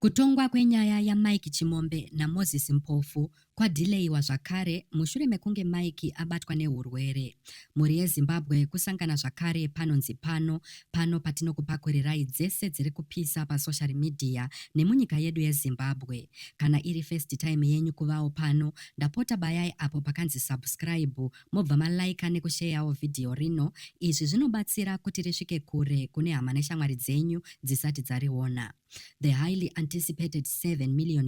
Kutongwa kwenyaya yaMike Chimombe naMoses Mpofu kwadhileyiwa zvakare mushure mekunge Mike abatwa neurwere. Mhuri yeZimbabwe kusangana zvakare panonzi pano patinokupakurirai dzese dziri kupisa pasocial media nemunyika yedu yeZimbabwe. Kana iri first time yenyu kuvawo pano, ndapota bayai apo pakanzi subscribe mobva malaika nekusheyawo vhidhiyo rino. Izvi zvinobatsira kuti risvike kure kune hama neshamwari dzenyu dzisati dzariona. The highly anticipated $7 million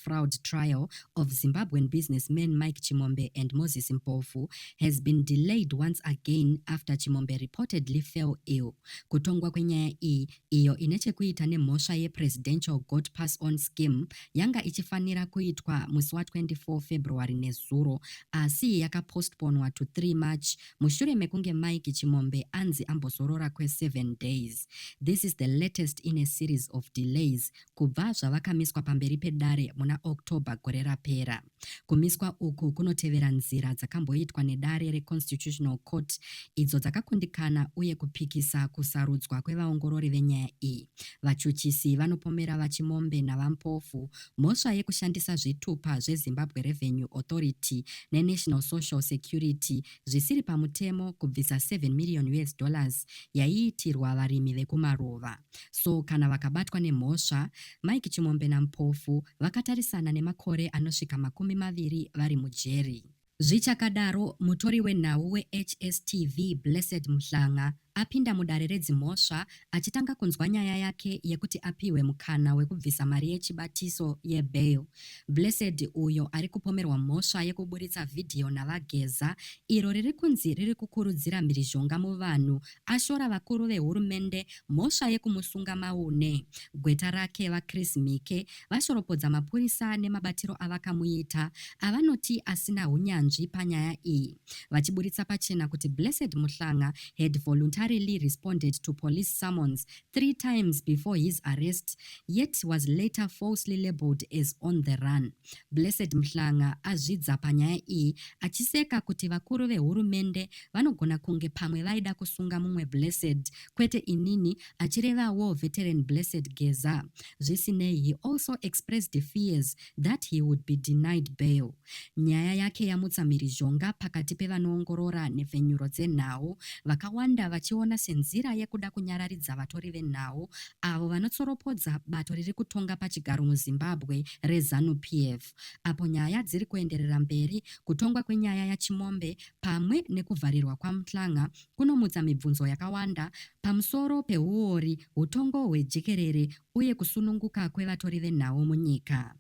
fraud trial of Zimbabwean businessmen Mike Chimombe and Moses Mpofu has been delayed once again after Chimombe reportedly fell ill. Kutongwa kwenyaya iyi iyo inechekuita nemhosva yepresidential got pass on scheme yanga ichifanira kuitwa musi wa24 February nezuro, asi yakapostponwa to 3 March mushure mekunge Mike Chimombe anzi ambozorora kwe7 days. This is the latest in a series of delays kubva zvavakamiswa pamberi pedare muna October gore rapera. Kumiswa uku kunotevera nzira dzakamboitwa nedare reConstitutional Court idzo dzakakundikana uye kupikisa kusarudzwa kwevaongorori venyaya iyi. Vachuchisi vanopomera vaChimombe navaMpofu mhosva yekushandisa zvitupa zveZimbabwe Revenue Authority neNational Social Security zvisiri pamutemo kubvisa $7 million yaiitirwa varimi vekumarova. So kana vakabatwa nemhosva, Mike Chimombe naMpofu vakatarisana nemakore anosvika 20 vari mujeri. Zvichakadaro, mutori wenhau weHSTV Blessed Mhlanga apinda mudare redzimhosva achitanga kunzwa nyaya yake yekuti apiwe mukana wekubvisa mari yechibatiso yebail. Blessed uyo ari kupomerwa mhosva yekuburitsa vhidhiyo navaGeza iro riri kunzi riri kukurudzira mhirizhonga muvanhu ashora vakuru vehurumende mhosva yekumusunga maune. Gweta rake vaChris Mike vashoropodza mapurisa nemabatiro avakamuita avanoti asina unyanzvi panyaya iyi, vachiburitsa pachena kuti Blessed Mhlanga had voluntarily responded to police summons 3 times before his arrest, yet was later falsely labeled as on the run. Blessed Mhlanga azvidza panyaya iyi achiseka kuti vakuru vehurumende vanogona kunge pamwe vaida kusunga mumwe Blessed kwete inini, achirevawo veteran Blessed Geza. Zvisinei, he also expressed fears that he would be denied bail. Nyaya yake yamutsa mhirizhonga pakati pevanoongorora nevhenyuro dzenhau, vakawanda vachiona senzira yekuda kunyararidza vatori venhau avo vanotsoropodza bato riri kutonga pachigaro muZimbabwe reZANU-PF. Apo nyaya dziri kuenderera mberi, kutongwa kwenyaya yaChimombe pamwe nekuvharirwa kwaMhlanga kunomutsa mibvunzo yakawanda pamusoro peuori, utongo hwejekerere uye kusununguka kwevatori venhau munyika.